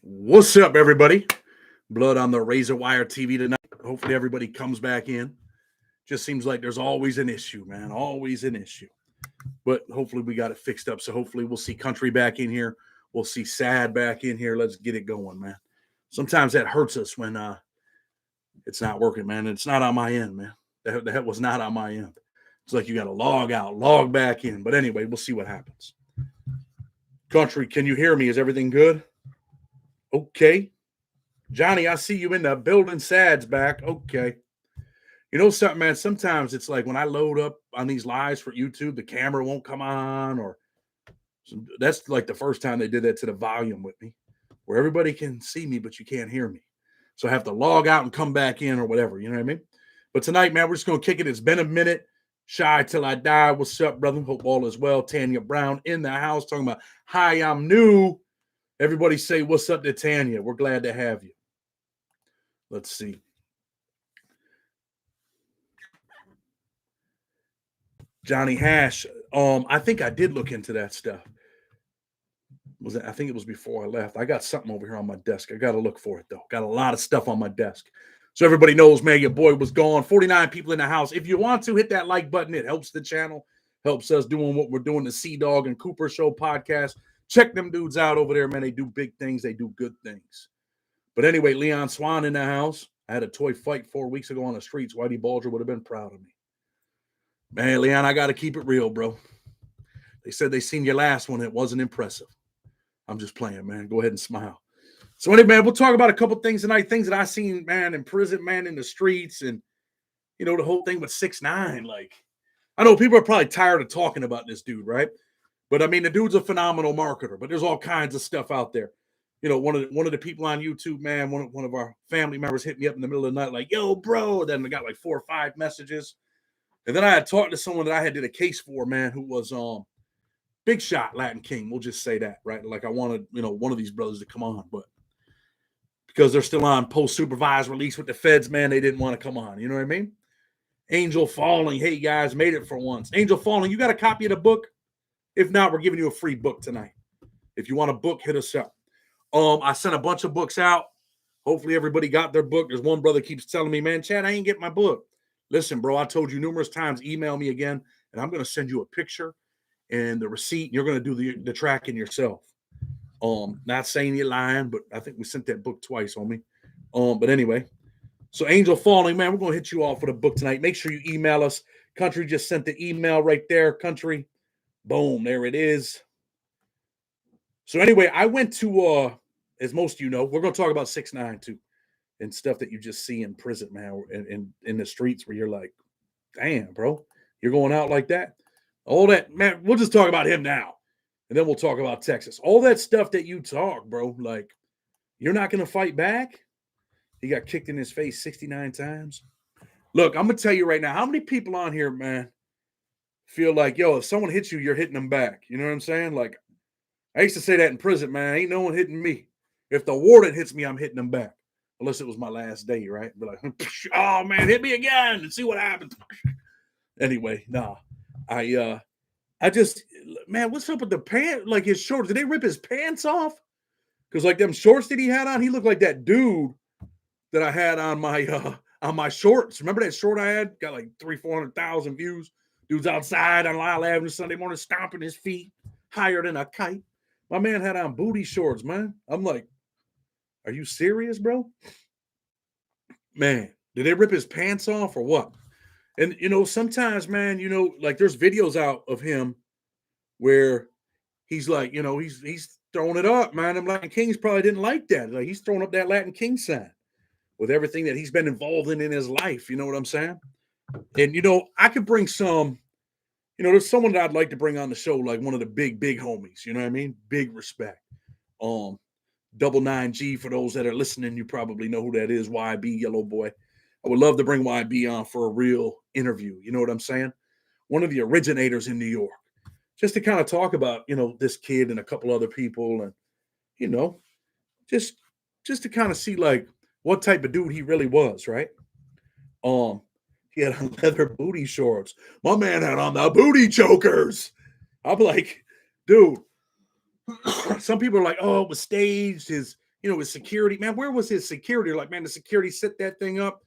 What's up, everybody? Blood on the Razor Wire TV tonight. Hopefully, everybody comes back in. Just seems like there's always an issue, man. Always an issue. But hopefully, we got it fixed up. So hopefully, we'll see Country back in here. We'll see Sad back in here. Let's get it going, man. Sometimes that hurts us when it's not working, man. It's not on my end, man. That was not on my end. It's like you got to log out, log back in. But anyway, we'll see what happens. Country, can you hear me? Is everything good? Okay. Johnny, I see you in the building. Sad's back. Okay. You know something, man? Sometimes it's like when I load up on these lives for YouTube, the camera won't come on, or that's like the first time they did that to the volume with me, where everybody can see me, but you can't hear me. So I have to log out and come back in or whatever. You know what I mean? But tonight, man, we're just going to kick it. It's been a minute. Shy till I die. What's up, brother? Hope all is well. Tanya Brown in the house talking about, hi, I'm new. Everybody say, what's up to Tanya? We're glad to have you. Let's see. Johnny Hash. I think I did look into that stuff. I think it was before I left. I got something over here on my desk. I got to look for it, though. Got a lot of stuff on my desk. So everybody knows, man, your boy was gone. 49 people in the house. If you want to, hit that like button. It helps the channel. Helps us doing what we're doing, the Sea-Dog and Cooper Show podcast. Check them dudes out over there, man. They do big things. They do good things. But anyway, Leon Swan in the house. I had a toy fight 4 weeks ago on the streets. Whitey Bulger would have been proud of me. Man, Leon, I got to keep it real, bro. They said they seen your last one. It wasn't impressive. I'm just playing, man. Go ahead and smile. So anyway, man, we'll talk about a couple things tonight. Things that I seen, man, in prison, man, in the streets. And, you know, the whole thing with 6ix9ine. Like, I know people are probably tired of talking about this dude, right? But I mean, the dude's a phenomenal marketer, but there's all kinds of stuff out there. You know, one of the people on YouTube, man, one of our family members hit me up in the middle of the night, like, yo, bro. Then I got like 4 or 5 messages. And then I had talked to someone that I had did a case for, man, who was big shot Latin King. We'll just say that, right? Like I wanted, you know, one of these brothers to come on, but because they're still on post-supervised release with the feds, man, they didn't want to come on. You know what I mean? Angel Falling. Hey, guys, made it for once. Angel Falling, you got a copy of the book? If not, we're giving you a free book tonight. If you want a book, hit us up. I sent a bunch of books out. Hopefully everybody got their book. There's one brother keeps telling me, man, Chad, I ain't get my book. Listen, bro, I told you numerous times, email me again, and I'm going to send you a picture and the receipt. And you're going to do the tracking yourself. Not saying you're lying, but I think we sent that book twice on me. But anyway, so Angel Falling, man, we're going to hit you off with a book tonight. Make sure you email us. Country just sent the email right there. Country. Boom, there it is. So anyway, I went to, as most of you know, we're going to talk about 6ix9ine too, and stuff that you just see in prison, man, in the streets where you're like, damn, bro, you're going out like that? All that, man, we'll just talk about him now, and then we'll talk about Texas. All that stuff that you talk, bro, like, you're not going to fight back? He got kicked in his face 69 times. Look, I'm going to tell you right now, how many people on here, man, feel like, yo, if someone hits you, you're hitting them back? You know what I'm saying? Like, I used to say that in prison, man. Ain't no one hitting me. If the warden hits me, I'm hitting them back. Unless it was my last day, right? Be like, oh, man, hit me again and see what happens. Anyway, nah. I just, man, what's up with the pants? Like his shorts. Did they rip his pants off? Because like them shorts that he had on, he looked like that dude that I had on my shorts. Remember that short I had? Got like 300,000-400,000 views. Dude's outside on Lyle Avenue Sunday morning stomping his feet higher than a kite. My man had on booty shorts, man. I'm like, are you serious, bro? Man, did they rip his pants off or what? And, you know, sometimes, man, you know, like there's videos out of him where he's like, you know, he's throwing it up, man. Them Latin Kings probably didn't like that. Like he's throwing up that Latin King sign with everything that he's been involved in his life. You know what I'm saying? And, you know, I could bring some, you know, there's someone that I'd like to bring on the show, like one of the big homies. You know what I mean? Big respect. Double 9G, for those that are listening, you probably know who that is. YB, Yellow Boy. I would love to bring YB on for a real interview. You know what I'm saying? One of the originators in New York, just to kind of talk about, you know, this kid and a couple other people, and, you know, just to kind of see like what type of dude he really was, right? He had on leather booty shorts. My man had on the booty chokers. I'm like, dude. Some people are like, oh, it was staged. his security, man, where was his security? Like, man, the security set that thing up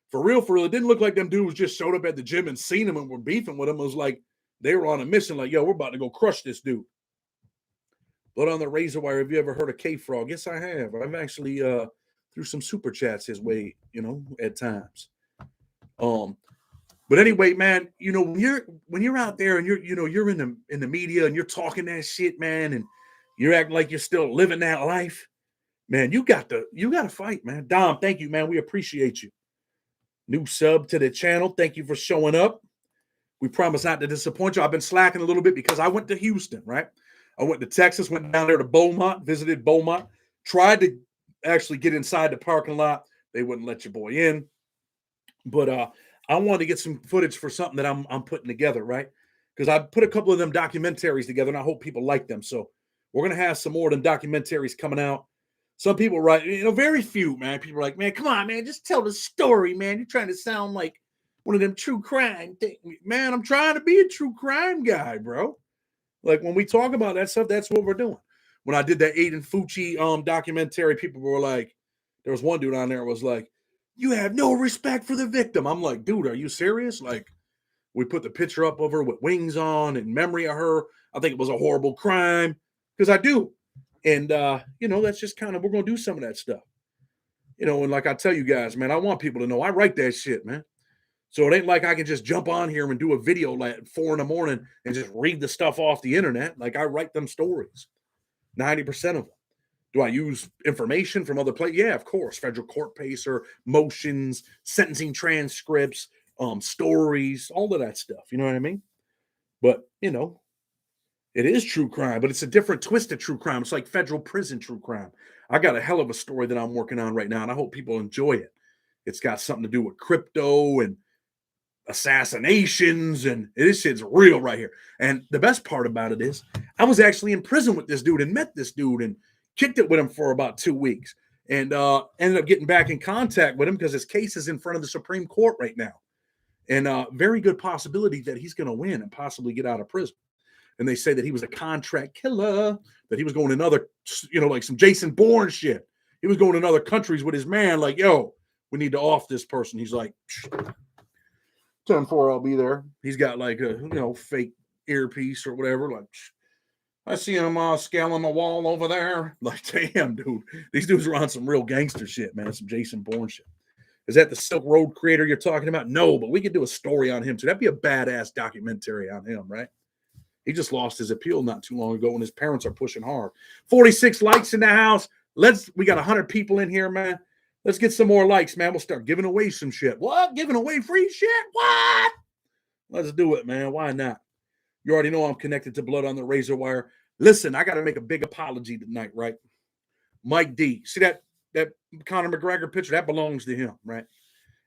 for real, for real. It didn't look like them dudes just showed up at the gym and seen him and were beefing with him. It was like they were on a mission, like, yo, we're about to go crush this dude. Blood on the razor wire. Have you ever heard of K-Frog? Yes, I have. I've actually threw some super chats his way, at times. But anyway, man, when you're out there and you're in the media and you're talking that shit, man, and you're acting like you're still living that life, man, you got to fight, man. Dom, thank you, man. We appreciate you. New sub to the channel. Thank you for showing up. We promise not to disappoint you. I've been slacking a little bit because I went to Houston, right? I went to Texas, went down there to Beaumont, visited Beaumont, tried to actually get inside the parking lot. They wouldn't let your boy in. But I wanted to get some footage for something that I'm putting together, right? Because I put a couple of them documentaries together, and I hope people like them. So we're going to have some more of them documentaries coming out. Some people write, very few, man. People are like, man, come on, man, just tell the story, man. You're trying to sound like one of them true crime things. Man, I'm trying to be a true crime guy, bro. Like, when we talk about that stuff, that's what we're doing. When I did that Aiden Fucci documentary, people were like, there was one dude on there was like, you have no respect for the victim. I'm like, dude, are you serious? Like, we put the picture up of her with wings on in memory of her. I think it was a horrible crime, because I do. And, that's just kind of, we're going to do some of that stuff. And like I tell you guys, man, I want people to know I write that shit, man. So it ain't like I can just jump on here and do a video like at 4 a.m. and just read the stuff off the internet. Like, I write them stories, 90% of them. Do I use information from other places? Yeah, of course. Federal court pacer, motions, sentencing transcripts, stories, all of that stuff. You know what I mean? But, it is true crime, but it's a different twist of true crime. It's like federal prison true crime. I got a hell of a story that I'm working on right now, and I hope people enjoy it. It's got something to do with crypto and assassinations, and this shit's real right here. And the best part about it is I was actually in prison with this dude and met this dude and kicked it with him for about 2 weeks, and ended up getting back in contact with him because his case is in front of the Supreme Court right now. And very good possibility that he's going to win and possibly get out of prison. And they say that he was a contract killer, that he was going in other, like some Jason Bourne shit. He was going in other countries with his man, like, yo, we need to off this person. He's like, 10-4, I'll be there. He's got like a, fake earpiece or whatever. Like, I see him scaling the wall over there. Like, damn, dude. These dudes are on some real gangster shit, man. Some Jason Bourne shit. Is that the Silk Road creator you're talking about? No, but we could do a story on him too. That'd be a badass documentary on him, right? He just lost his appeal not too long ago, and his parents are pushing hard. 46 likes in the house. We got 100 people in here, man. Let's get some more likes, man. We'll start giving away some shit. What? Giving away free shit? What? Let's do it, man. Why not? You already know I'm connected to Blood on the Razor Wire. Listen, I got to make a big apology tonight, right? Mike D. See that Conor McGregor picture? That belongs to him, right?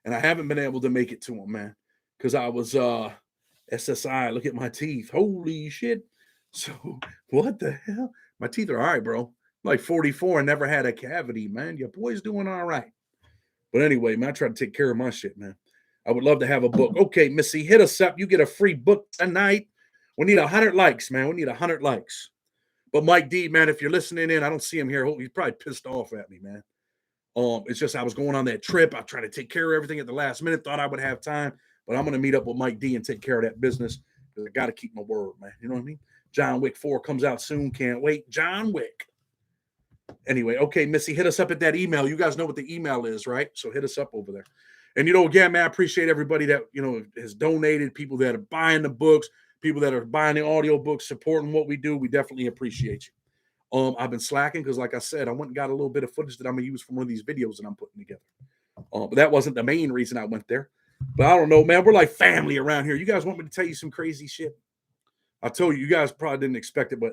And I haven't been able to make it to him, man, because I was SSI. Look at my teeth. Holy shit. So what the hell? My teeth are all right, bro. I'm like 44 and never had a cavity, man. Your boy's doing all right. But anyway, man, I try to take care of my shit, man. I would love to have a book. Okay, Missy, hit us up. You get a free book tonight. We need 100 likes, man. We need 100 likes. But Mike D, man, if you're listening in, I don't see him here. He's probably pissed off at me, man. It's just I was going on that trip. I tried to take care of everything at the last minute. Thought I would have time, but I'm going to meet up with Mike D and take care of that business because I got to keep my word, man. You know what I mean? John Wick 4 comes out soon. Can't wait. John Wick. Anyway, okay, Missy, hit us up at that email. You guys know what the email is, right? So hit us up over there. And, again, man, I appreciate everybody that, has donated, people that are buying the books, people that are buying the audio books, supporting what we do. We definitely appreciate you. I've been slacking because, like I said, I went and got a little bit of footage that I'm going to use from one of these videos that I'm putting together. But that wasn't the main reason I went there. But I don't know, man. We're like family around here. You guys want me to tell you some crazy shit? I told you guys probably didn't expect it, but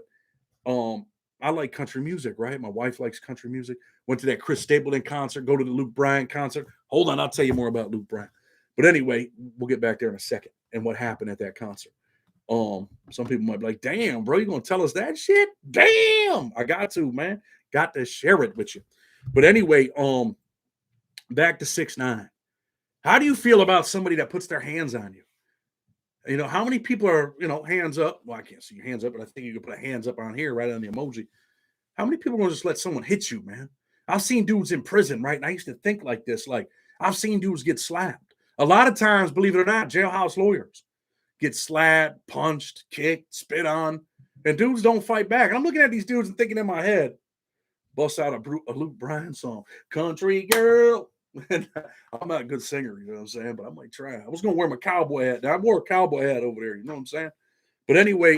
I like country music, right? My wife likes country music. Went to that Chris Stapleton concert, go to the Luke Bryan concert. Hold on, I'll tell you more about Luke Bryan. But anyway, we'll get back there in a second and what happened at that concert. Some people might be like, damn, bro, you gonna tell us that shit? Damn, I got to, man. Got to share it with you. But anyway, back to 6ix9ine. How do you feel about somebody that puts their hands on you? How many people are, hands up? Well, I can't see your hands up, but I think you can put a hands up on here, right on the emoji. How many people are gonna just let someone hit you, man? I've seen dudes in prison, right? And I used to think like this, like I've seen dudes get slapped. A lot of times, believe it or not, jailhouse lawyers get slapped, punched, kicked, spit on, and dudes don't fight back. And I'm looking at these dudes and thinking in my head, bust out a Luke Bryan song, Country Girl. And I'm not a good singer, you know what I'm saying? But I might try. I was gonna wear my cowboy hat. Now I wore a cowboy hat over there, you know what I'm saying? But anyway,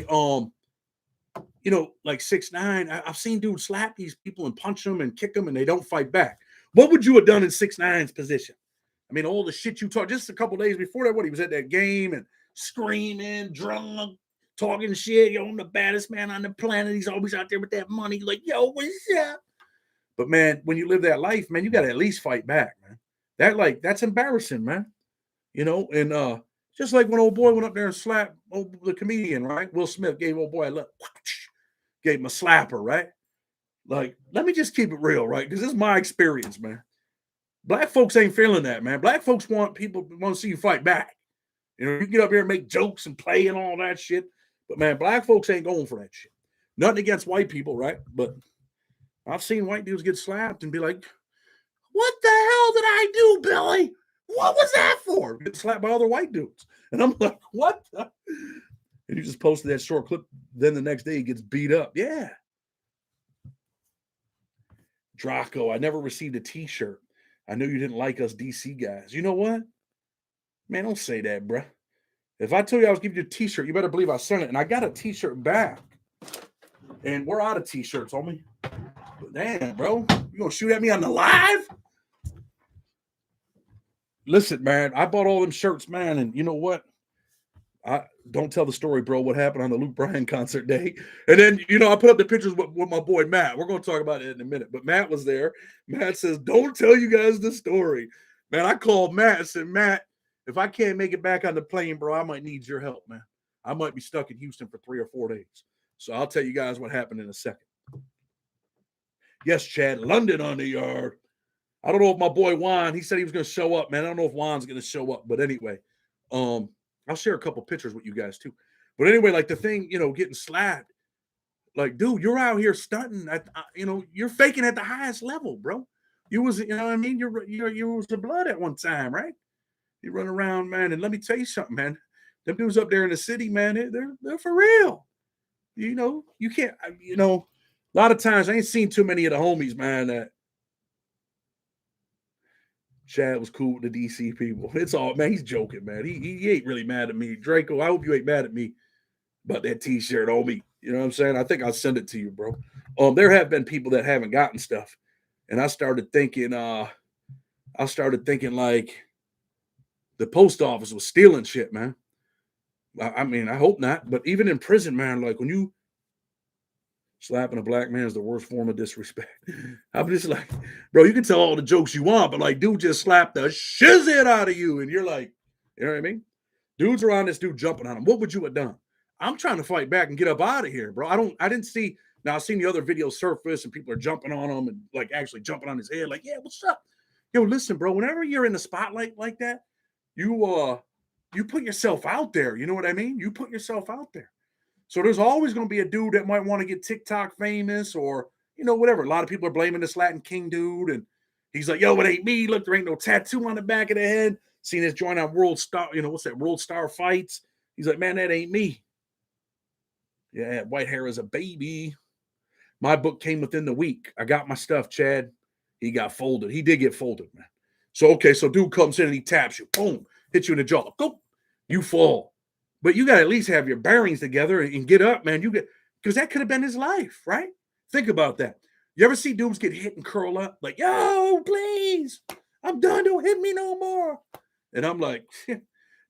like 6ix9ine, I've seen dudes slap these people and punch them and kick them, and they don't fight back. What would you have done in 6ix9ine's position? I mean, all the shit you talked just a couple days before that, what he was at that game and screaming, drunk, talking shit. Yo, I'm the baddest man on the planet. He's always out there with that money. Like, yo, what's up? But man, when you live that life, man, you got to at least fight back, man. That's embarrassing, man. And just like when old boy went up there and slapped the comedian, right? Will Smith gave old boy a look, gave him a slapper, right? Like, let me just keep it real, right? Because this is my experience, man. Black folks ain't feeling that, man. Black folks want to see you fight back. You get up here and make jokes and play and all that shit. But man, black folks ain't going for that shit. Nothing against white people, right? But I've seen white dudes get slapped and be like, what the hell did I do, Billy? What was that for? Get slapped by other white dudes. And I'm like, what? And you just posted that short clip. Then the next day he gets beat up. Yeah. Draco, I never received a t-shirt. I knew you didn't like us DC guys. You know what? Man, don't say that, bruh. If I told you I was giving you a t-shirt, you better believe I sent it. And I got a t-shirt back. And we're out of t-shirts, homie. But damn, bro. You gonna shoot at me on the live? Listen, man, I bought all them shirts, man, and you know what? I don't tell the story, bro, what happened on the Luke Bryan concert day. And then, I put up the pictures with my boy Matt. We're going to talk about it in a minute. But Matt was there. Matt says, don't tell you guys the story. Man, I called Matt and said, Matt, if I can't make it back on the plane, bro, I might need your help, man. I might be stuck in Houston for 3 or 4 days. So I'll tell you guys what happened in a second. Yes, Chad, London on the yard. I don't know if my boy Juan, he said he was going to show up, man. I don't know if Juan's going to show up. But anyway, I'll share a couple pictures with you guys too. But anyway, like the thing, getting slapped. Like, dude, you're out here stunting. You're faking at the highest level, bro. You was, what I mean? You was the blood at one time, right? You run around, man. And let me tell you something, man. Them dudes up there in the city, man, they're for real. You can't, a lot of times I ain't seen too many of the homies, man, that Chad was cool with the DC people. It's all, man, he's joking, man. He ain't really mad at me. Draco, I hope you ain't mad at me about that t-shirt on me. You know what I'm saying? I think I'll send it to you, bro. There have been people that haven't gotten stuff. And I started thinking like the post office was stealing shit, man. I mean, I hope not. But even in prison, man, like when you slapping a black man is the worst form of disrespect. I'm just like, bro, you can tell all the jokes you want, but like, dude just slapped the shizzit out of you. And you're like, you know what I mean? Dudes around this dude jumping on him. What would you have done? I'm trying to fight back and get up out of here, bro. I didn't see, now I've seen the other videos surface and people are jumping on him and like actually jumping on his head. Like, yeah, what's up? Yo, listen, bro, whenever you're in the spotlight like that, you put yourself out there. You know what I mean? You put yourself out there. So there's always going to be a dude that might want to get TikTok famous or, whatever. A lot of people are blaming this Latin King dude. And he's like, yo, it ain't me. Look, there ain't no tattoo on the back of the head. Seen this joint on World Star, what's that? World Star Fights. He's like, man, that ain't me. Yeah, white hair is a baby. My book came within the week. I got my stuff, Chad. He got folded. He did get folded, man. So, okay, so dude comes in and he taps you. Boom. Hits you in the jaw. Go. You fall. But you got to at least have your bearings together and get up, man. Because that could have been his life, right? Think about that. You ever see dudes get hit and curl up? Like, yo, please. I'm done. Don't hit me no more. And I'm like,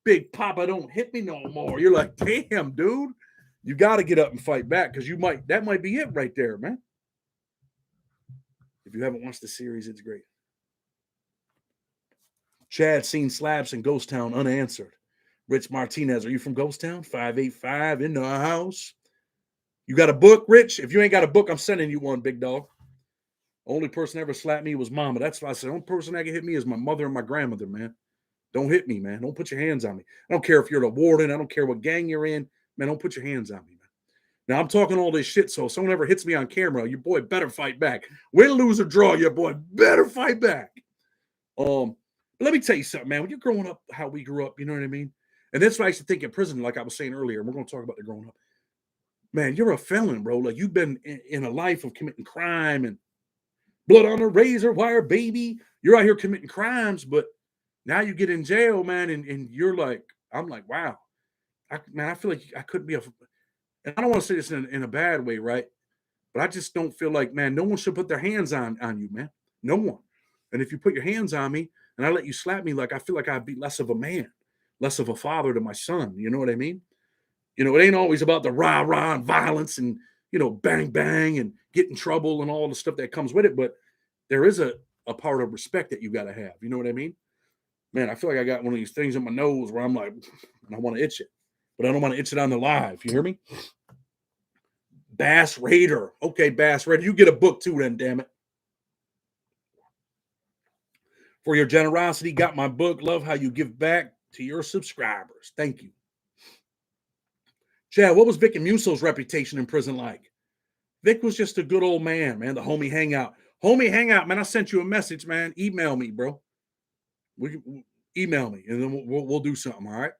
Big Papa, don't hit me no more. You're like, damn, dude. You got to get up and fight back because that might be it right there, man. If you haven't watched the series, it's great. Chad seen slaps in Ghost Town unanswered. Rich Martinez, are you from Ghost Town? 585 in the house. You got a book, Rich? If you ain't got a book, I'm sending you one, big dog. Only person ever slapped me was mama. That's why I said the only person that can hit me is my mother and my grandmother, man. Don't hit me, man. Don't put your hands on me. I don't care if you're the warden. I don't care what gang you're in. Man, don't put your hands on me, man. Now I'm talking all this shit, so if someone ever hits me on camera, your boy better fight back. Win, lose, or draw, your boy better fight back. Let me tell you something, man. When you're growing up, how we grew up, you know what I mean? And that's what I used to think in prison, like I was saying earlier. And we're going to talk about the growing up. Man, you're a felon, bro. Like you've been in a life of committing crime and blood on a razor wire, baby. You're out here committing crimes, but now you get in jail, man, and you're like, I'm like, wow. I feel like I couldn't be and I don't want to say this in a bad way, right? But I just don't feel like, man, no one should put their hands on you, man. No one. And if you put your hands on me and I let you slap me, like I feel like I'd be less of a man, less of a father to my son. You know what I mean? It ain't always about the rah-rah and violence and, bang, bang and get in trouble and all the stuff that comes with it. But there is a part of respect that you got to have. You know what I mean? Man, I feel like I got one of these things in my nose where I'm like, and I want to itch it, but I don't want to itch it on the live. You hear me? Bass Raider. Okay, Bass Raider. You get a book too then, damn it. For your generosity, got my book. Love how you give back to your subscribers. Thank you. Chad, what was Vic and Muso's reputation in prison like? Vic was just a good old man, the homie hangout. Homie hangout, man, I sent you a message, man. Email me, bro. Email me, and then we'll do something, all right?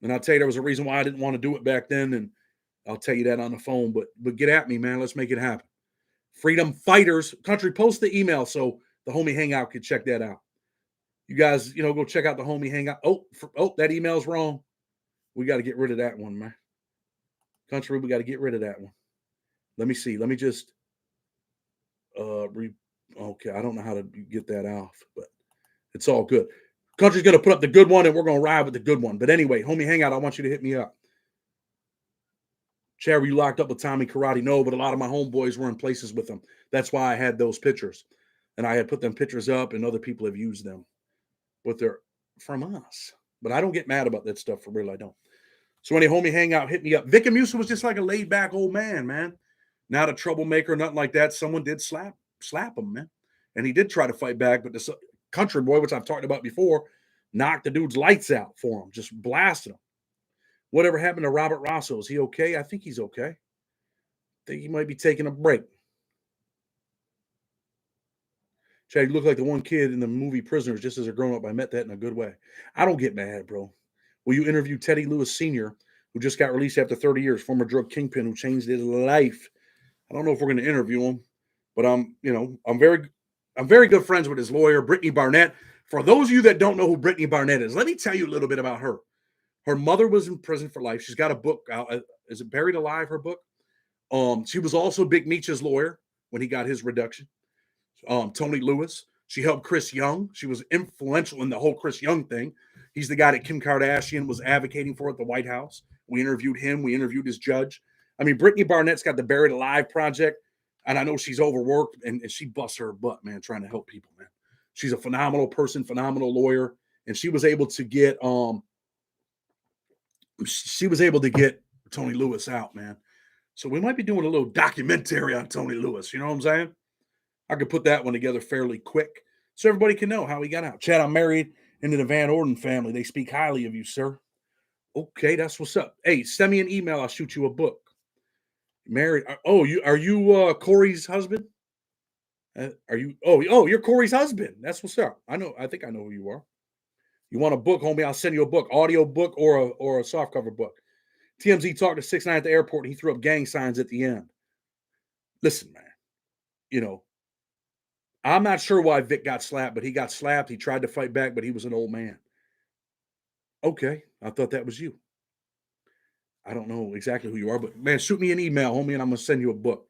And I'll tell you there was a reason why I didn't want to do it back then, and I'll tell you that on the phone. But get at me, man. Let's make it happen. Freedom Fighters Country, post the email so the homie hangout can check that out. You guys, go check out the homie hangout. Oh, that email's wrong. We got to get rid of that one, man. Country, we got to get rid of that one. Let me see. Let me just okay, I don't know how to get that off, but it's all good. Country's going to put up the good one, and we're going to ride with the good one. But anyway, homie hangout, I want you to hit me up. Chad, were you locked up with Tommy Karate? No, but a lot of my homeboys were in places with them. That's why I had those pictures. And I had put them pictures up, and other people have used them. But they're from us. But I don't get mad about that stuff, for real, I don't. So any homie hangout, hit me up. Vic and Musa was just like a laid-back old man. Not a troublemaker, nothing like that. Someone did slap him, man. And he did try to fight back, but this country boy, which I've talked about before, knocked the dude's lights out for him, just blasted him. Whatever happened to Robert Rosso? Is he okay? I think he's okay. I think he might be taking a break. Chad, you look like the one kid in the movie Prisoners, just as a grown-up. I met that in a good way. I don't get mad, bro. Will you interview Teddy Lewis Sr., who just got released after 30 years, former drug kingpin who changed his life? I don't know if we're going to interview him, but I'm very good friends with his lawyer, Brittany Barnett. For those of you that don't know who Brittany Barnett is, let me tell you a little bit about her. Her mother was in prison for life. She's got a book out. Is it Buried Alive, her book? She was also Big Meech's lawyer when he got his reduction. Tony Lewis. She helped Chris Young. She was influential in the whole Chris Young thing. He's the guy that Kim Kardashian was advocating for at the White House. We interviewed him. We interviewed his judge. I mean, Brittany Barnett's got the Buried Alive project, and I know she's overworked, and she busts her butt, man, trying to help people, man. She's a phenomenal person, phenomenal lawyer, and she was able to get Tony Lewis out, man. So we might be doing a little documentary on Tony Lewis. You know what I'm saying? I could put that one together fairly quick so everybody can know how he got out. Chad, I'm married into the Van Orden family. They speak highly of you, sir. Okay, that's what's up. Hey, send me an email. I'll shoot you a book. Married? Oh, are you Corey's husband? Are you? Oh, you're Corey's husband. That's what's up. I know. I think I know who you are. You want a book, homie? I'll send you a book, audio book or a softcover book. TMZ talked to 6ix9ine at the airport, and he threw up gang signs at the end. Listen, man. I'm not sure why Vic got slapped, but he got slapped. He tried to fight back, but he was an old man. Okay, I thought that was you. I don't know exactly who you are, but man, shoot me an email, homie, and I'm gonna send you a book.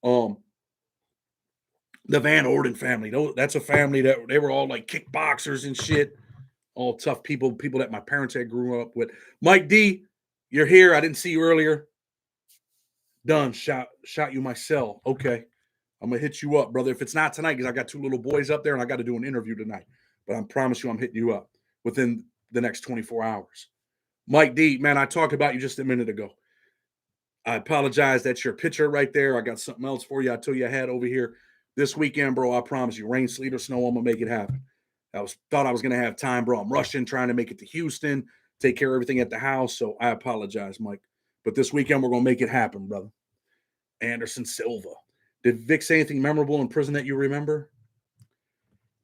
The Van Orden family. That's a family that they were all like kickboxers and shit. All tough people that my parents had grew up with. Mike D, you're here. I didn't see you earlier. Done. Shot you my cell. Okay. I'm going to hit you up, brother. If it's not tonight, because I got 2 little boys up there and I got to do an interview tonight. But I promise you I'm hitting you up within the next 24 hours. Mike D, man, I talked about you just a minute ago. I apologize. That's your picture right there. I got something else for you. I told you I had over here this weekend, bro. I promise you, rain, sleet, or snow, I'm going to make it happen. Thought I was going to have time, bro. I'm rushing, trying to make it to Houston, take care of everything at the house. So I apologize, Mike. But this weekend, we're going to make it happen, brother. Anderson Silva. Did Vic say anything memorable in prison that you remember?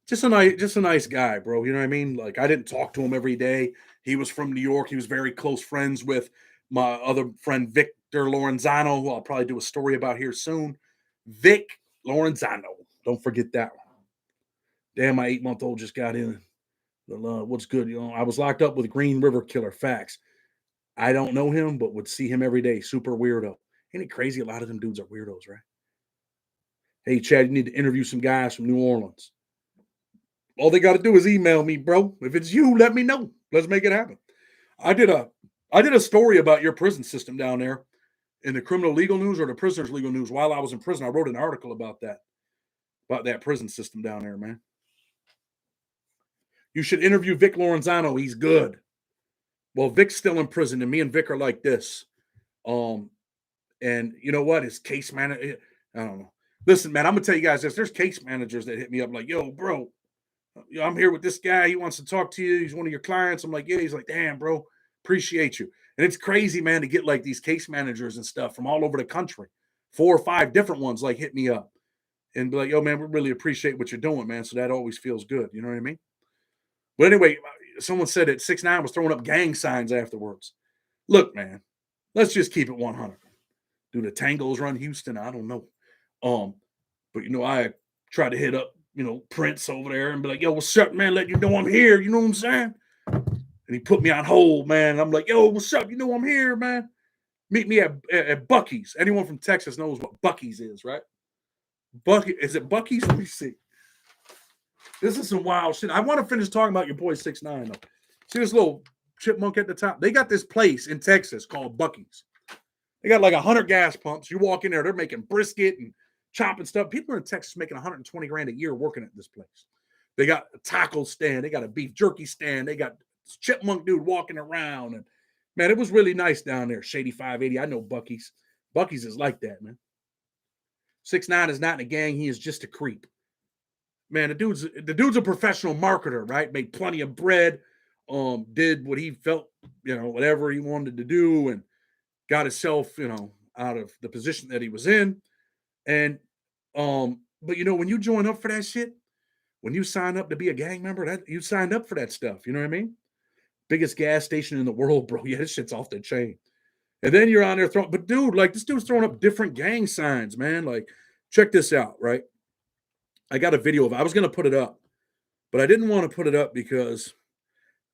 Just a nice guy, bro. You know what I mean? Like, I didn't talk to him every day. He was from New York. He was very close friends with my other friend, Victor Lorenzano, who I'll probably do a story about here soon. Vic Lorenzano. Don't forget that one. Damn, my 8-month-old just got in. What's good? You know, I was locked up with Green River Killer. Facts. I don't know him, but would see him every day. Super weirdo. Ain't it crazy? A lot of them dudes are weirdos, right? Hey, Chad, you need to interview some guys from New Orleans. All they got to do is email me, bro. If it's you, let me know. Let's make it happen. I did a story about your prison system down there in the criminal legal news or the prisoners legal news while I was in prison. I wrote an article about that prison system down there, man. You should interview Vic Lorenzano. He's good. Well, Vic's still in prison, and me and Vic are like this. And you know what? His case manager, I don't know. Listen, man, I'm gonna tell you guys this. There's case managers that hit me up like, yo, bro, I'm here with this guy. He wants to talk to you. He's one of your clients. I'm like, yeah. He's like, damn, bro, appreciate you. And it's crazy, man, to get like these case managers and stuff from all over the country. 4 or 5 different ones like hit me up and be like, yo, man, we really appreciate what you're doing, man. So that always feels good. You know what I mean? But anyway, someone said that 6ix9ine was throwing up gang signs afterwards. Look, man, let's just keep it 100. Do the Tangos run Houston? I don't know. But I try to hit up, Prince over there and be like, yo, what's up, man? Let you know I'm here. You know what I'm saying? And he put me on hold, man. I'm like, yo, what's up? You know I'm here, man. Meet me at Buc-ee's. Anyone from Texas knows what Buc-ee's is, right? Is it Buc-ee's? Let me see. This is some wild shit. I want to finish talking about your boy 6ix9ine, though. See this little chipmunk at the top? They got this place in Texas called Buc-ee's. They got like 100 gas pumps. You walk in there, they're making brisket and chopping stuff. People in Texas making 120 grand a year working at this place. They got a taco stand. They got a beef jerky stand. They got this chipmunk dude walking around. And man, it was really nice down there. Shady 580. I know Buc-ee's. Buc-ee's is like that, man. 6ix9ine is not in a gang. He is just a creep. Man, the dude's a professional marketer, right? Made plenty of bread. Did what he felt, whatever he wanted to do, and got himself, out of the position that he was in. And but when you join up for that shit, when you sign up to be a gang member, that you signed up for that stuff. You know what I mean? Biggest gas station in the world, bro. Yeah, this shit's off the chain. And then you're on there throwing, but dude, like this dude's throwing up different gang signs, man. Like, check this out, right? I got a video of it. I was gonna put it up, but I didn't want to put it up because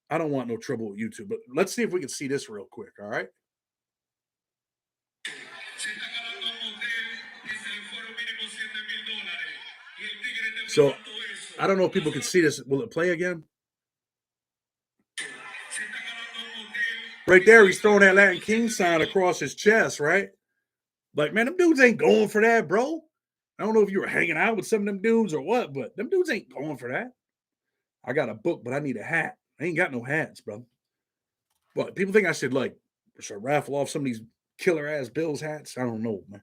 I don't want no trouble with YouTube. But let's see if we can see this real quick, all right? So I don't know if people can see this. Will it play again? Right there, he's throwing that Latin King sign across his chest, right? Like, man, them dudes ain't going for that, bro. I don't know if you were hanging out with some of them dudes or what, but them dudes ain't going for that. I got a book, but I need a hat. I ain't got no hats, bro. But people think I should raffle off some of these killer ass Bills hats. I don't know, man.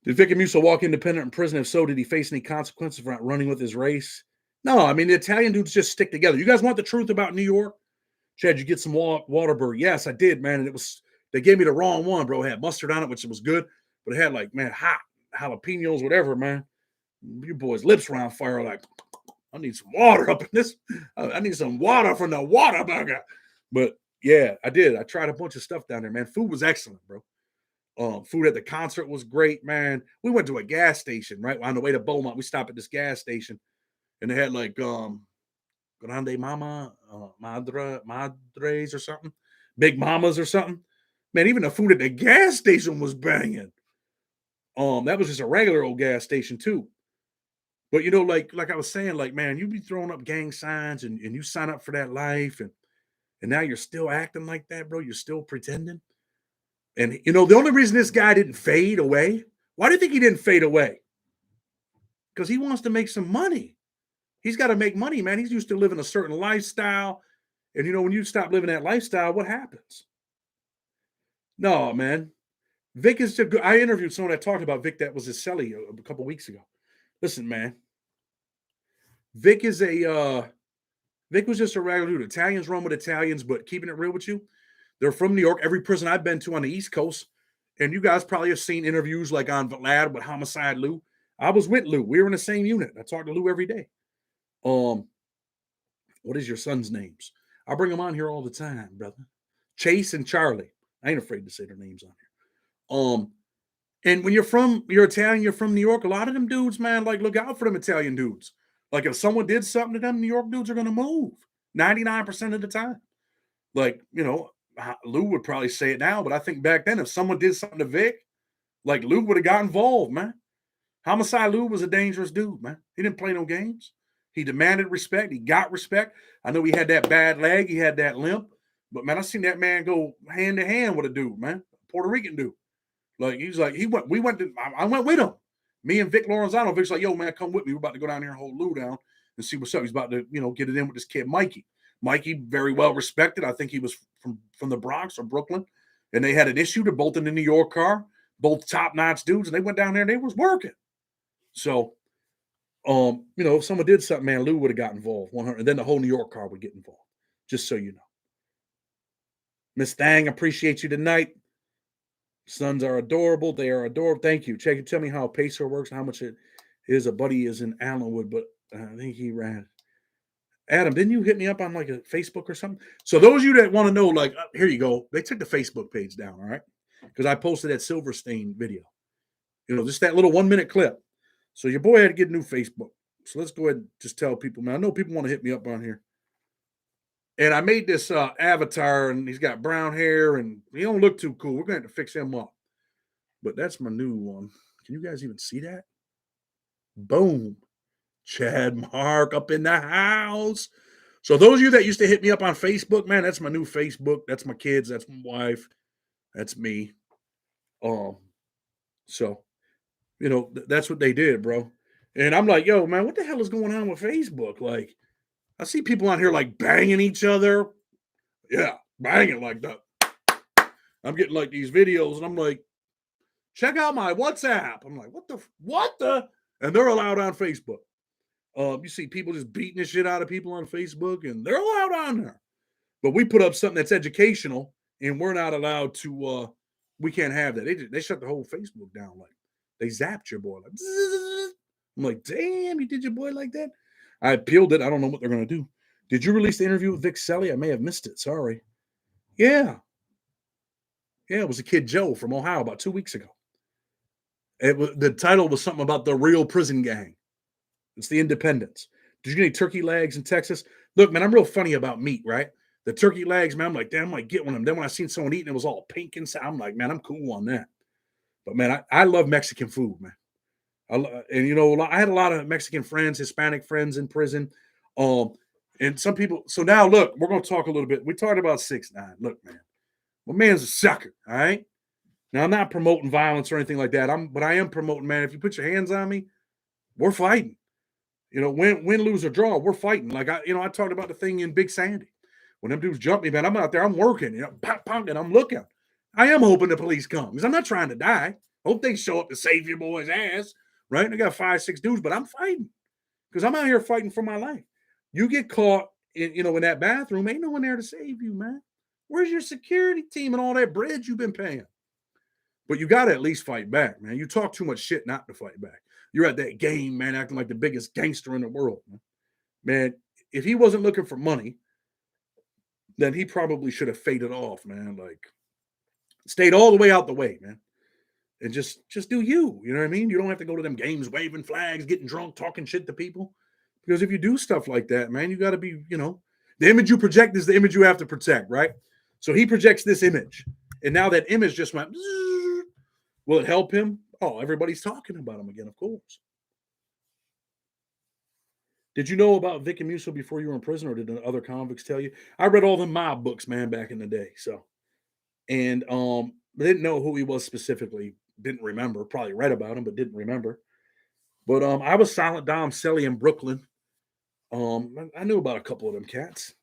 Did Vic Musa walk independent in prison? If so, did he face any consequences for not running with his race? No, I mean, the Italian dudes just stick together. You guys want the truth about New York? Chad, you get some Waterbury? Yes, I did, man. And they gave me the wrong one, bro. It had mustard on it, which was good, but it had hot jalapenos, whatever, man. You boys' lips were on fire. Like, I need some water up in this. I need some water from the Whataburger. But yeah, I did. I tried a bunch of stuff down there, man. Food was excellent, bro. Food at the concert was great, man. We went to a gas station, right? On the way to Beaumont, we stopped at this gas station, and they had Grande Mama, Madres or something, Big Mamas or something. Man, even the food at the gas station was banging. That was just a regular old gas station too. But like I was saying, man, you be throwing up gang signs and you sign up for that life, and now you're still acting like that, bro. You're still pretending. And the only reason this guy didn't fade away, why do you think he didn't fade away? Because he wants to make some money. He's got to make money, man. He's used to living a certain lifestyle. And when you stop living that lifestyle, what happens? No, man. Vic is just good. I interviewed someone that talked about Vic that was his cellie a couple weeks ago. Listen, man. Vic was just a regular dude. Italians run with Italians, but keeping it real with you, They're from New York. Every prison I've been to on the East Coast, and you guys probably have seen interviews like on Vlad with Homicide Lou. I was with Lou. We were in the same unit. I talk to Lou every day. What is your son's names? I bring them on here all the time, brother. Chase and Charlie. I ain't afraid to say their names on here. And when you're Italian, you're from New York, a lot of them dudes, man, like look out for them Italian dudes. Like if someone did something to them, New York dudes are gonna move 99% of the time. Like, Lou would probably say it now, but I think back then if someone did something to Vic, like Lou would have got involved, man. Homicide Lou was a dangerous dude, man. He didn't play no games. He demanded respect. He got respect. I know he had that bad leg. He had that limp. But, man, I seen that man go hand to hand with a dude, man. Puerto Rican dude. Like, I went with him. Me and Vic Lorenzano. Vic's like, yo, man, come with me. We're about to go down here and hold Lou down and see what's up. He's about to, get it in with this kid, Mikey. Mikey, very well respected. I think he was from the Bronx or Brooklyn. And they had an issue. They're both in the New York car, both top-notch dudes. And they went down there and they was working. So, if someone did something, man, Lou would have got involved 100, and then the whole New York car would get involved, just so you know. Miss Thang, appreciate you tonight. Sons are adorable. They are adorable. Thank you. Tell me how a pacer works and how much it is. A buddy is in Allenwood, but I think he ran. Adam, didn't you hit me up on like a Facebook or something? So those of you that want to know, like, here you go. They took the Facebook page down, all right? Because I posted that Silverstein video. Just that little 1-minute clip. So your boy had to get a new Facebook. So let's go ahead and just tell people, man. I know people want to hit me up on here. And I made this avatar, and he's got brown hair, and he don't look too cool. We're going to have to fix him up. But that's my new one. Can you guys even see that? Boom. Chad Mark up in the house. So those of you that used to hit me up on Facebook, man, that's my new Facebook. That's my kids. That's my wife. That's me. So, that's what they did, bro. And I'm like, yo, man, what the hell is going on with Facebook? Like, I see people on here like banging each other. Yeah, banging like that. I'm getting like these videos, and I'm like, check out my WhatsApp. I'm like, what the? And they're allowed on Facebook. You see people just beating the shit out of people on Facebook, and they're allowed on there. But we put up something that's educational, and we're not allowed to. We can't have that. They shut the whole Facebook down. Like they zapped your boy. Like, I'm like, damn, you did your boy like that? I appealed it. I don't know what they're gonna do. Did you release the interview with Vic Selly? I may have missed it. Sorry. Yeah. Yeah, it was a kid Joe from Ohio about 2 weeks ago. The title was something about the real prison gang. It's the Independents. Did you get any turkey legs in Texas? Look, man, I'm real funny about meat, right? The turkey legs, man, I'm like, damn, I might get one of them. Then when I seen someone eating, it was all pink inside. I'm like, man, I'm cool on that. But man, I love Mexican food, man. I had a lot of Mexican friends, Hispanic friends in prison. And some people. So now, look, we're going to talk a little bit. We talked about 6ix9ine. Look, man, my man's a sucker. All right. Now I'm not promoting violence or anything like that. But I am promoting, man. If you put your hands on me, we're fighting. Win, lose, or draw, we're fighting. Like I talked about the thing in Big Sandy. When them dudes jump me, man, I'm out there, I'm working, pop, pop, and I'm looking. I am hoping the police come because I'm not trying to die. Hope they show up to save your boy's ass, right? I got 5, 6 dudes, but I'm fighting because I'm out here fighting for my life. You get caught in that bathroom, ain't no one there to save you, man. Where's your security team and all that bread you've been paying? But you got to at least fight back, man. You talk too much shit not to fight back. You're at that game, man, acting like the biggest gangster in the world. Man, if he wasn't looking for money, then he probably should have faded off, man. Like, stayed all the way out the way, man. And just do you. You know what I mean? You don't have to go to them games waving flags, getting drunk, talking shit to people. Because if you do stuff like that, man, you got to be, the image you project is the image you have to protect, right? So he projects this image. And now that image just went, will it help him? Oh, everybody's talking about him again, of course. Did you know about Vic and Musso before you were in prison, or did other convicts tell you? I read all the mob books, man, back in the day. So, and didn't know who he was specifically. Didn't remember. Probably read about him, but didn't remember. But I was Silent Dom Selly in Brooklyn. I knew about a couple of them cats.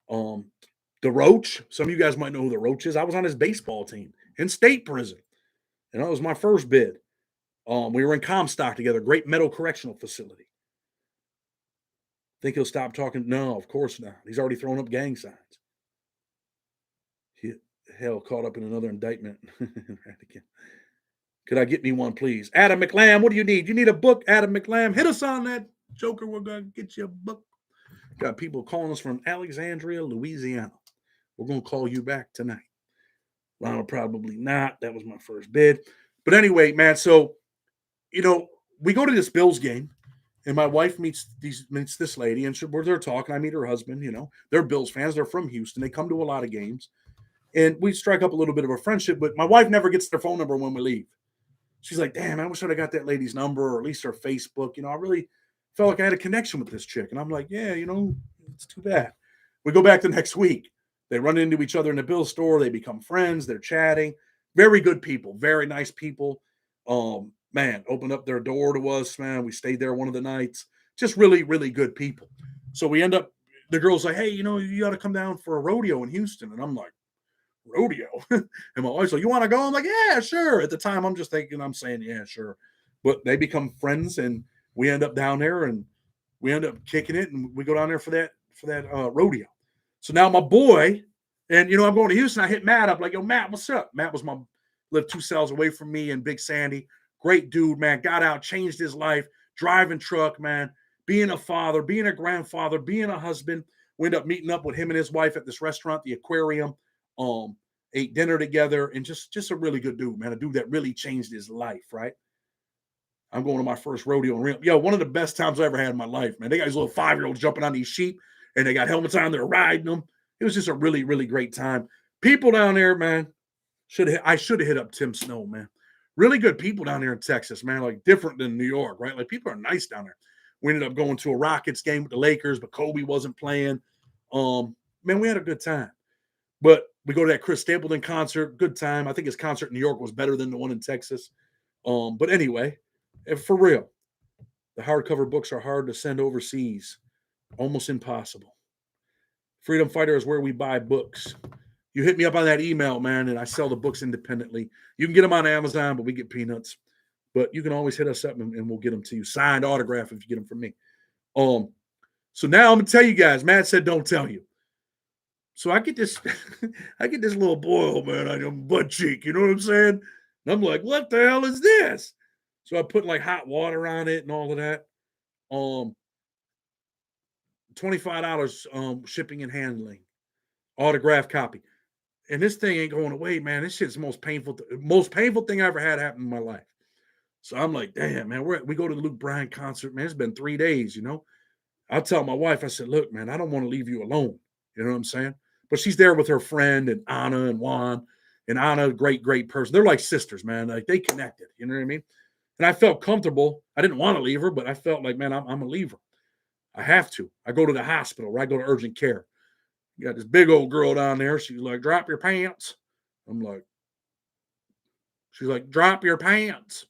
The Roach. Some of you guys might know who the Roach is. I was on his baseball team in state prison, and that was my first bid. We were in Comstock together, Great Meadow Correctional Facility. Think he'll stop talking? No, of course not. He's already thrown up gang signs. Hell, caught up in another indictment. Right again. Could I get me one, please? Adam McLam, what do you need? You need a book, Adam McLam? Hit us on that, Joker. We're going to get you a book. Got people calling us from Alexandria, Louisiana. We're going to call you back tonight. Ronald, probably not. That was my first bid. But anyway, man, so, we go to this Bills game, and my wife meets this lady, and we're there talking. I meet her husband, They're Bills fans. They're from Houston. They come to a lot of games. And we strike up a little bit of a friendship, but my wife never gets their phone number when we leave. She's like, damn, I wish I'd have got that lady's number or at least her Facebook. I really felt like I had a connection with this chick. And I'm like, yeah, it's too bad. We go back the next week. They run into each other in the Bill store. They become friends. They're chatting. Very good people. Very nice people. Man, opened up their door to us, man. We stayed there one of the nights. Just really, really good people. So we end up, the girl's like, hey, you got to come down for a rodeo in Houston. And I'm like, rodeo? And my wife's like, you want to go? I'm like, yeah, sure. At the time, I'm just thinking, I'm saying, yeah, sure. But they become friends, and we end up down there, and we end up kicking it, and we go down there for that rodeo. So now my boy, and I'm going to Houston. I hit Matt up like, yo, Matt, what's up? Matt lived 2 cells away from me in Big Sandy. Great dude, man. Got out, changed his life, driving truck, man. Being a father, being a grandfather, being a husband. We end up meeting up with him and his wife at this restaurant, the Aquarium. Ate dinner together, and just a really good dude, man. A dude that really changed his life, right? I'm going to my first rodeo in Rio. Yo, one of the best times I ever had in my life, man. They got these little 5-year-olds jumping on these sheep, and they got helmets on. They're riding them. It was just a really, really great time. People down there, man. I should have hit up Tim Snow, man. Really good people down there in Texas, man. Like different than New York, right? Like people are nice down there. We ended up going to a Rockets game with the Lakers, but Kobe wasn't playing. Man, we had a good time. But we go to that Chris Stapleton concert. Good time. I think his concert in New York was better than the one in Texas. But anyway, for real, the hardcover books are hard to send overseas. Almost impossible. Freedom Fighter is where we buy books. You hit me up on that email, man, and I sell the books independently. You can get them on Amazon, but we get peanuts. But you can always hit us up, and we'll get them to you. Signed autograph if you get them from me. So now I'm going to tell you guys. Matt said don't tell you. So I get this little boil, man, on your butt cheek. You know what I'm saying? And I'm like, what the hell is this? So I put like hot water on it and all of that. $25 shipping and handling, autograph copy. And this thing ain't going away, man. This shit's the most painful thing I ever had happen in my life. So I'm like, damn, man, we go to the Luke Bryan concert, man. It's been 3 days, I'll tell my wife, I said, look, man, I don't want to leave you alone. You know what I'm saying? But she's there with her friend and Anna and Juan. And Anna, great, great person. They're like sisters, man. Like they connected. You know what I mean? And I felt comfortable. I didn't want to leave her, but I felt like, man, I'm a leaver. I have to. I go to the hospital, right? I go to urgent care. You got this big old girl down there. She's like, drop your pants. She's like, drop your pants.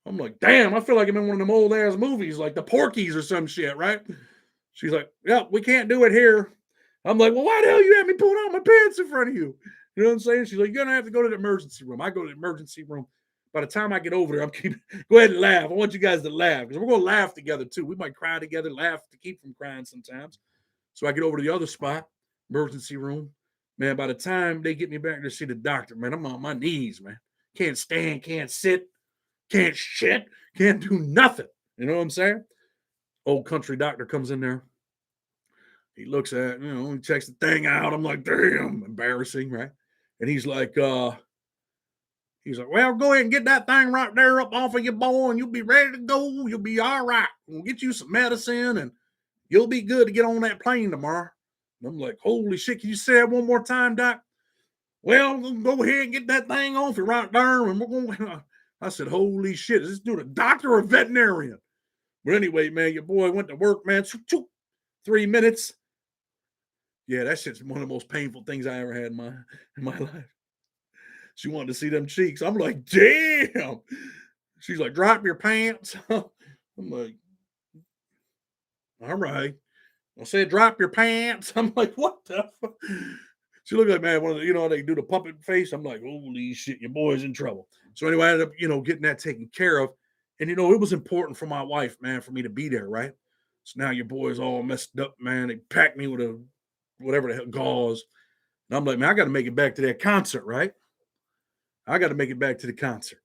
I'm like, damn, I feel like I'm in one of them old ass movies, like the Porkies or some shit, right? She's like, yeah, we can't do it here. I'm like, well, why the hell you had me pulling out my pants in front of you? You know what I'm saying? She's like, you're going to have to go to the emergency room. I go to the emergency room. By the time I get over there, go ahead and laugh. I want you guys to laugh because we're going to laugh together too. We might cry together, laugh to keep from crying sometimes. So I get over to the other spot, emergency room. Man, by the time they get me back to see the doctor, man, I'm on my knees, man. Can't stand, can't sit, can't shit, can't do nothing. You know what I'm saying? Old country doctor comes in there. He looks at, he checks the thing out. I'm like, damn, embarrassing, right? And he's like, well, go ahead and get that thing right there up off of your boy, and you'll be ready to go. You'll be all right. We'll get you some medicine, and you'll be good to get on that plane tomorrow. And I'm like, holy shit, can you say that one more time, Doc? Well, go ahead and get that thing off you right there, and we're going to... I said, holy shit, is this dude a doctor or a veterinarian? But anyway, man, your boy went to work, man. 3 minutes. Yeah, that shit's one of the most painful things I ever had in my life. She wanted to see them cheeks. I'm like, damn. She's like, drop your pants. I'm like, all right. I said, drop your pants. I'm like, what the fuck? She looked like, man, they do the puppet face. I'm like, holy shit, your boy's in trouble. So anyway, I ended up, getting that taken care of. And, it was important for my wife, man, for me to be there, right? So now your boy's all messed up, man. They packed me with whatever the hell, gauze. And I'm like, man, I got to make it back to that concert, right? I got to make it back to the concert.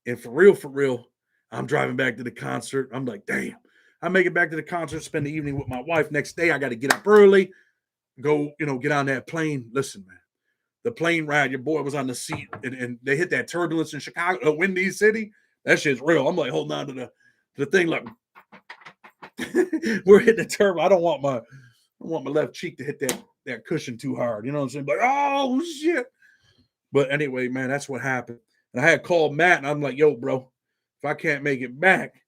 And for real, I'm driving back to the concert. I'm like, damn. I make it back to the concert, spend the evening with my wife. Next day, I got to get up early, go, get on that plane. Listen, man, the plane ride, your boy was on the seat, and they hit that turbulence in Chicago, Windy City. That shit's real. I'm like holding on to the thing like we're hitting the turbo. I don't want my left cheek to hit that cushion too hard. You know what I'm saying? Like, oh shit. But anyway, man, that's what happened. And I had called Matt, and I'm like, yo, bro, if I can't make it back,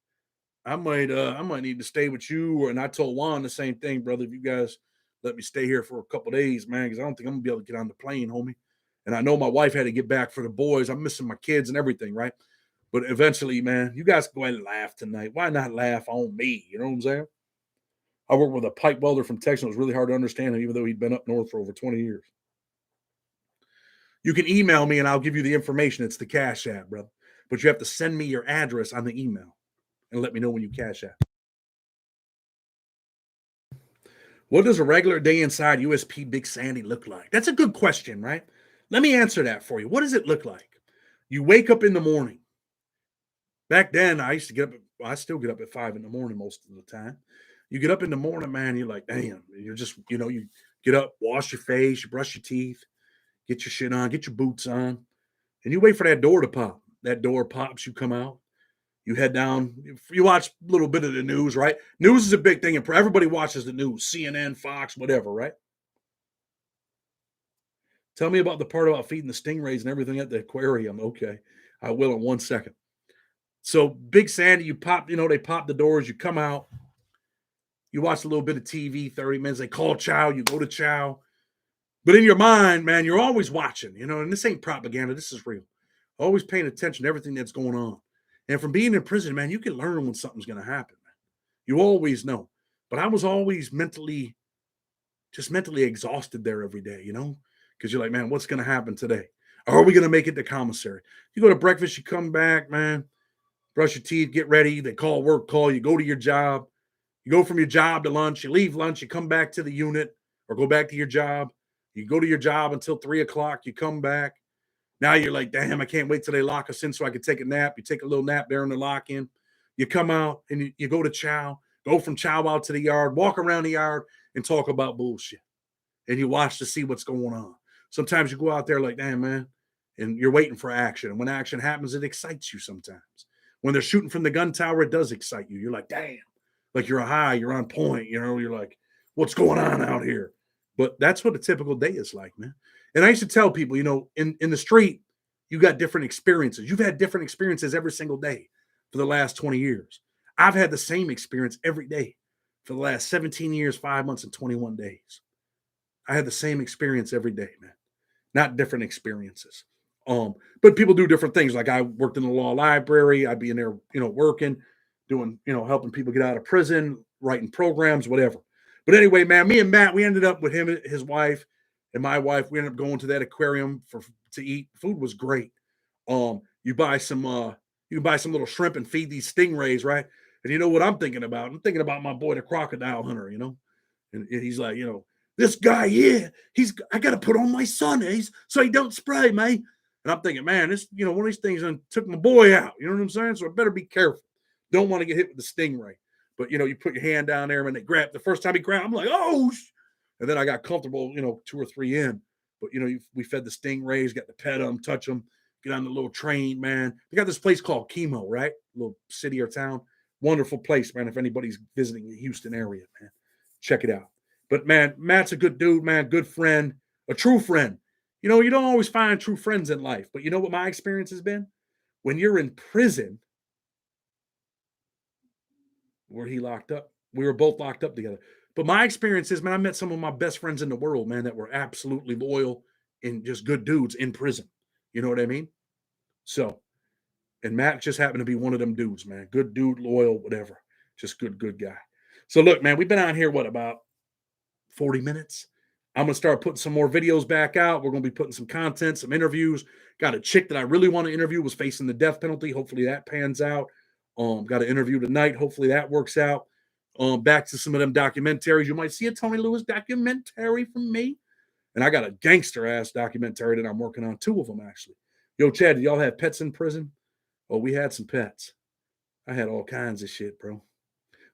I might need to stay with you. And I told Juan the same thing, brother. If you guys let me stay here for a couple days, man, because I don't think I'm gonna be able to get on the plane, homie. And I know my wife had to get back for the boys. I'm missing my kids and everything, right? But eventually, man, you guys go ahead and laugh tonight. Why not laugh on me? You know what I'm saying? I worked with a pipe welder from Texas. It was really hard to understand him, even though he'd been up north for over 20 years. You can email me and I'll give you the information. It's the Cash App, brother. But you have to send me your address on the email and let me know when you Cash App. What does a regular day inside USP Big Sandy look like? That's a good question, right? Let me answer that for you. What does it look like? You wake up in the morning. Back then, I used to get up. I still get up at 5 in the morning most of the time. You get up in the morning, man. You're like, damn. You're just, you get up, wash your face, you brush your teeth, get your shit on, get your boots on, and you wait for that door to pop. That door pops, you come out, you head down, you watch a little bit of the news, right? News is a big thing, and everybody watches the news, CNN, Fox, whatever, right? Tell me about the part about feeding the stingrays and everything at the aquarium. Okay, I will in 1 second. So Big Sandy, you pop, they pop the doors, you come out, you watch a little bit of TV, 30 minutes, they call chow, you go to chow. But in your mind, man, you're always watching, and this ain't propaganda, this is real. Always paying attention to everything that's going on. And from being in prison, man, you can learn when something's going to happen, man. You always know. But I was always mentally exhausted there every day, because you're like, man, what's going to happen today? Are we going to make it to commissary? You go to breakfast, you come back, man, brush your teeth, get ready. They call work call. You go to your job. You go from your job to lunch. You leave lunch. You come back to the unit or go back to your job. You go to your job until 3 o'clock. You come back. Now you're like, damn, I can't wait till they lock us in so I can take a nap. You take a little nap there in the lock-in. You come out and you go to chow. Go from chow out to the yard. Walk around the yard and talk about bullshit. And you watch to see what's going on. Sometimes you go out there like, damn, man, and you're waiting for action. And when action happens, it excites you sometimes. When they're shooting from the gun tower, it does excite you. You're like, damn, like you're high, you're on point. You're like, what's going on out here? But that's what a typical day is like, man. And I used to tell people, in the street, you got different experiences. You've had different experiences every single day for the last 20 years. I've had the same experience every day for the last 17 years, 5 months, and 21 days. I had the same experience every day, man. Not different experiences. But people do different things. Like I worked in the law library. I'd be in there, working, doing, helping people get out of prison, writing programs, whatever. But anyway, man, me and Matt, we ended up with him, his wife, and my wife. We ended up going to that aquarium to eat. Food was great. You can buy some little shrimp and feed these stingrays, right? And you know what I'm thinking about? I'm thinking about my boy, the crocodile hunter, And he's like, this guy here, I got to put on my sunnies so he don't spray me. And I'm thinking, man, this, one of these things took my boy out. You know what I'm saying? So I better be careful. Don't want to get hit with the stingray. But, you put your hand down there and they grab, the first time he grabbed, I'm like, oh, and then I got comfortable, 2 or 3 in. But, we fed the stingrays, got to pet them, touch them, get on the little train, man. They got this place called Chemo, right? A little city or town. Wonderful place, man. If anybody's visiting the Houston area, man, check it out. But, man, Matt's a good dude, man, good friend, a true friend. You don't always find true friends in life. But you know what my experience has been? When you're in prison, where he locked up, we were both locked up together. But my experience is, man, I met some of my best friends in the world, man, that were absolutely loyal and just good dudes in prison. You know what I mean? So, and Matt just happened to be one of them dudes, man. Good dude, loyal, whatever. Just good guy. So look, man, we've been on here, about 40 minutes? I'm going to start putting some more videos back out. We're going to be putting some content, some interviews. Got a chick that I really want to interview, was facing the death penalty. Hopefully that pans out. Got an interview tonight. Hopefully that works out. Back to some of them documentaries. You might see a Tony Lewis documentary from me. And I got a gangster ass documentary that I'm working on, 2 of them actually. Yo, Chad, do y'all have pets in prison? Oh, we had some pets. I had all kinds of shit, bro.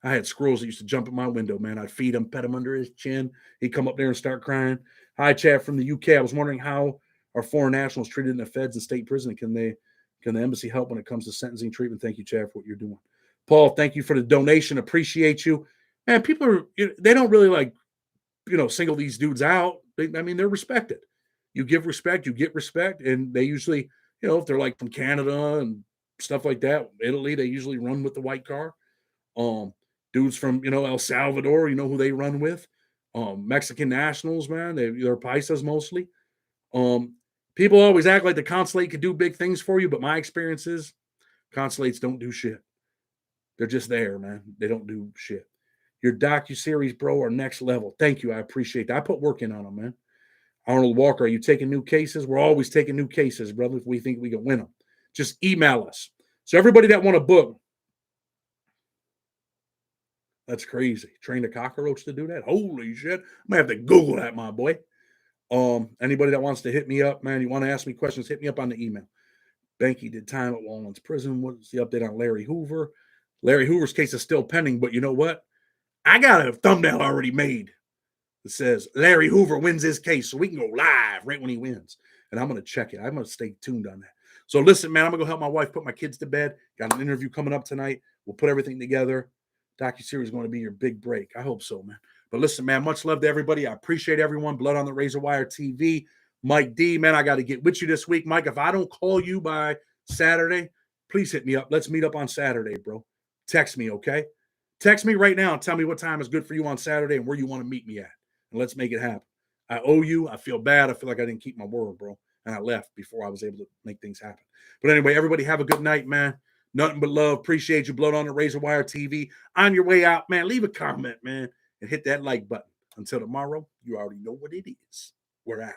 I had squirrels that used to jump in my window, man. I'd feed him, pet him under his chin. He'd come up there and start crying. Hi, Chad from the UK. I was wondering how are foreign nationals treated in the feds and state prison? Can the embassy help when it comes to sentencing treatment? Thank you, Chad, for what you're doing. Paul, thank you for the donation. Appreciate you. Man, people are, they don't really like, single these dudes out. They're respected. You give respect, you get respect. And they usually, if they're like from Canada and stuff like that, Italy, they usually run with the white car. Dudes from, El Salvador, who they run with. Mexican nationals, man, they're paisas mostly. People always act like the consulate could do big things for you, but my experience is consulates don't do shit. They're just there, man. They don't do shit. Your docu-series, bro, are next level. Thank you. I appreciate that. I put work in on them, man. Arnold Walker, are you taking new cases? We're always taking new cases, brother, if we think we can win them. Just email us. So everybody that want to book, that's crazy. Train a cockroach to do that? Holy shit. I'm going to have to Google that, my boy. Anybody that wants to hit me up, man, you want to ask me questions, hit me up on the email. Banky did time at Wallen's prison. What's the update on Larry Hoover? Larry Hoover's case is still pending, but you know what? I got a thumbnail already made that says Larry Hoover wins his case, so we can go live right when he wins. And I'm going to check it. I'm going to stay tuned on that. So listen, man, I'm going to go help my wife put my kids to bed. Got an interview coming up tonight. We'll put everything together. Docu-series is going to be your big break. I hope so, man. But listen, man, much love to everybody. I appreciate everyone. Blood on the Razor Wire TV. Mike D, man, I got to get with you this week. Mike, if I don't call you by Saturday, please hit me up. Let's meet up on Saturday, bro. Text me, okay? Text me right now and tell me what time is good for you on Saturday and where you want to meet me at. And let's make it happen. I owe you. I feel bad. I feel like I didn't keep my word, bro. And I left before I was able to make things happen. But anyway, everybody have a good night, man. Nothing but love. Appreciate you. Blood on the Razor Wire TV. On your way out, man, leave a comment, man, and hit that like button. Until tomorrow, you already know what it is. We're out.